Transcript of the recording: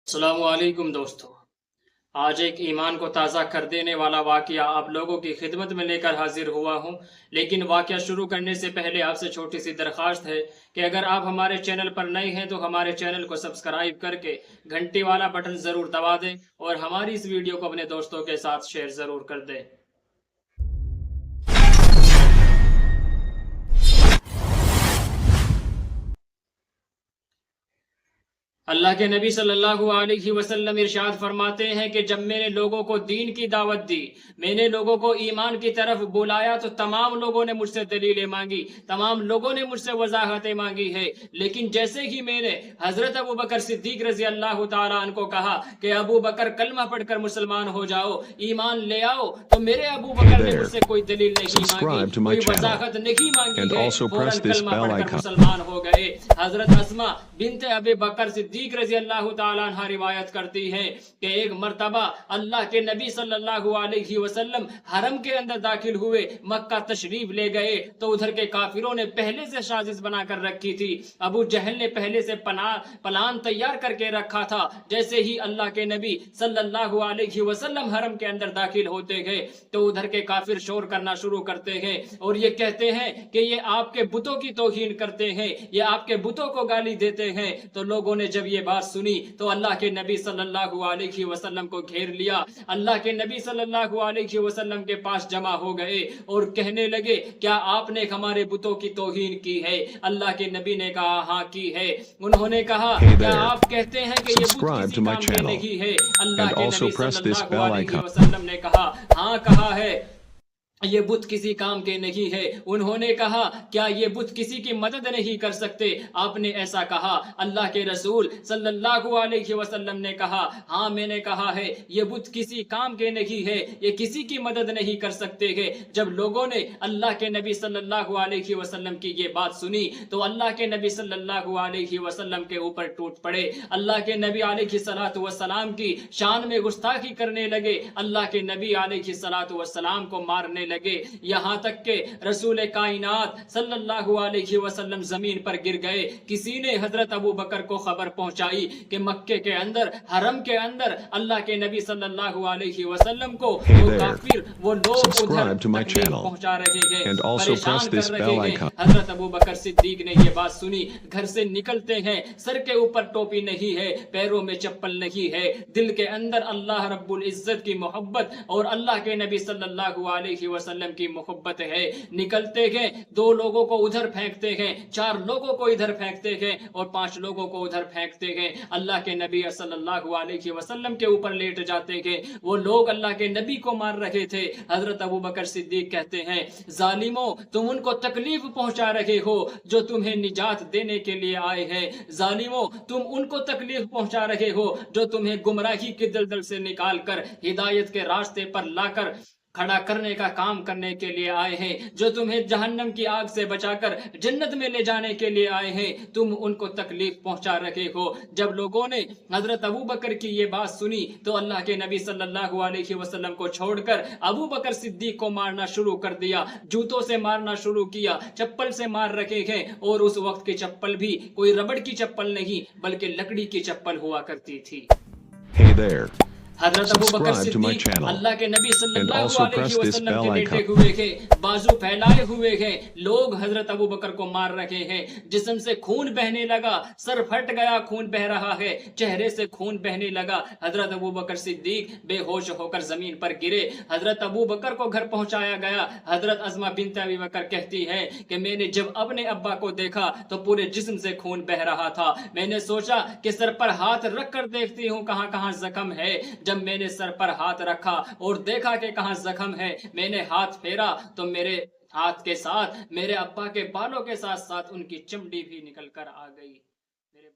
अस्सलामु अलैकुम दोस्तों। आज एक ईमान को ताज़ा कर देने वाला वाक़या आप लोगों की खिदमत में लेकर हाजिर हुआ हूँ। लेकिन वाक़या शुरू करने से पहले आपसे छोटी सी दरख्वास्त है कि अगर आप हमारे चैनल पर नए हैं तो हमारे चैनल को सब्सक्राइब करके घंटी वाला बटन ज़रूर दबा दें और हमारी इस वीडियो को अपने दोस्तों के साथ शेयर ज़रूर कर दें। अल्लाह के नबी सल्लल्लाहु अलैहि वसल्लम इरशाद फरमाते हैं कि जब मैंने लोगों को दीन की दावत दी, मैंने लोगों को ईमान की तरफ बुलाया तो तमाम लोगों ने मुझसे दलीलें मांगी, तमाम लोगों ने मुझसे वजाहतें मांगी है। लेकिन जैसे ही मैंने हजरत अबू बकर सिद्दीक रजी अल्लाह तआला अन्हु को कहा कि अबू बकर कलमा पढ़कर मुसलमान हो जाओ, ईमान ले आओ, तो मेरे अबू बकर ने मुझसे कोई दलील नहीं मांगी, कोई वजाहत नहीं मांगी है, फौरन कलमा पढ़कर मुसलमान हो गए। हजरत अस्मा बिनते अबू बकर सिद्दीक रजी अल्लाह तआला अन्हा रिवायत करती है कि एक मर्तबा अल्लाह के नबी सल्लल्लाहु अलैहि वसल्लम हरम के अंदर दाखिल हुए, मक्का तशरीफ ले गए तो उधर के काफिरों ने पहले से साजिश बनाकर रखी थी। अबू जहल ने पहले से प्लान तैयार करके रखा था। जैसे ही अल्लाह के नबी सल्लल्लाहु अलैहि वसल्लम हरम के अंदर दाखिल होते गए तो उधर के काफिर शोर करना शुरू करते हैं और ये कहते हैं कि ये आपके बुतों की तौहीन करते हैं, ये आपके बुतों को गाली देते हैं। तो लोगों ने जब ये बात सुनी तो अल्लाह के नबी सल्लल्लाहु अलैहि वसल्लम को घेर लिया। अल्लाह के नबी सल्लल्लाहु अलैहि वसल्लम के पास जमा हो गए और कहने लगे, क्या आपने हमारे बुतों की तौहीन की है? अल्लाह के नबी ने कहा, हाँ की है। उन्होंने कहा, क्या आप कहते हैं कि ये बुत किसी काम के नहीं है? अल्लाह के नबी सल्लल्लाहु अलैहि वसल्लम ने कहा, हाँ कहा है, ये बुत किसी काम के नहीं है। उन्होंने कहा, क्या ये बुत किसी की मदद नहीं कर सकते? आपने ऐसा कहा। अल्लाह के रसूल सल्लल्लाहु अलैहि वसल्लम ने कहा, हाँ मैंने कहा है, ये बुत किसी काम के नहीं है, ये किसी की मदद नहीं कर सकते हैं। जब लोगों ने अल्लाह के नबी सल्लल्लाहु अलैहि वसल्लम की ये बात सुनी तो अल्लाह के नबी सल्लल्लाहु अलैहि वसल्लम के ऊपर टूट पड़े। अल्लाह के नबी अलैहि सलातु वस्सलाम की शान में गुस्ताखी करने लगे, अल्लाह के नबी अलैहि सलातु वस्सलाम को मारने लगे। यहाँ तक के रसूल कायनात सल्लल्लाहु अलैहि वसल्लम जमीन पर गिर गए। किसी ने हजरत अबू बकर को खबर पहुंचाई कि मक्के के अंदर, हरम के अंदर अल्लाह के नबी सल्लल्लाहु अलैहि वसल्लम को वो काफिर, वो लोग उधर तकलीफ पहुंचा रहे हैं, परेशान कर रहे हैं। हजरत अबू बकर सिद्दीक ने ये बात सुनी, घर से निकलते हैं, सर के ऊपर टोपी नहीं है, पैरों में चप्पल नहीं है, दिल के अंदर अल्लाह रब्बुल इज्जत की मोहब्बत और अल्लाह के नबी सल्लल्लाहु अलैहि वसल्लम की मोहब्बत है। निकलते हैं, 2 लोगों को उधर फेंकते हैं, 4 लोगों को इधर फेंकते हैं और 5 लोगों को उधर फेंकते हैं। अल्लाह के नबी सल्लल्लाहु अलैहि वसल्लम के ऊपर लेट जाते हैं। वो लोग अल्लाह के नबी को मार रहे थे। हजरत अबू बकर सिद्दीक कहते हैं, जालिमों, तुम उनको तकलीफ पहुंचा रहे हो जो तुम्हें निजात देने के लिए आए हैं। जालिमों, तुम उनको तकलीफ पहुंचा रहे हो जो तुम्हें गुमराही के दलदल से निकाल कर हिदायत के रास्ते पर लाकर खड़ा करने का काम करने के लिए आए हैं, जो तुम्हें जहन्नम की आग से बचाकर जन्नत में ले जाने के लिए आए हैं, तुम उनको तकलीफ पहुंचा रहे हो। जब लोगों ने हजरत अबू बकर की ये बात सुनी तो अल्लाह के नबी सल्लल्लाहु अलैहि वसल्लम को छोड़कर अबू बकर सिद्दीक को मारना शुरू कर दिया, जूतों से मारना शुरू किया, चप्पल से मार रखे हैं। और उस वक्त की चप्पल भी कोई रबड़ की चप्पल नहीं बल्कि लकड़ी की चप्पल हुआ करती थी। Hey there. हजरत अबू बकर सिद्दीक अल्लाह के नबी सल्लल्लाहु अलैहि वसल्लम के लेटे हुए हैं, बाजू फैलाए हुए हैं। लोग हजरत अबू बकर को मार रहे हैं, जिस्म से खून बहने लगा, सर फट गया, खून बह रहा है, चेहरे से खून बहने लगा। हजरत अबू बकर सिद्दीक बेहोश होकर जमीन पर गिरे। हजरत अबू बकर को घर पहुंचाया गया। हजरत अस्मा बिन्त अबी बकर कहती है कि मैंने जब अपने अब्बा को देखा तो पूरे जिस्म से खून बह रहा था। मैंने सोचा कि सर पर हाथ रख कर देखती हूँ कहाँ कहाँ जख्म है। जब मैंने सर पर हाथ रखा और देखा कि कहां जख्म है, मैंने हाथ फेरा तो मेरे हाथ के साथ मेरे अब्बा के बालों के साथ साथ उनकी चमड़ी भी निकल कर आ गई।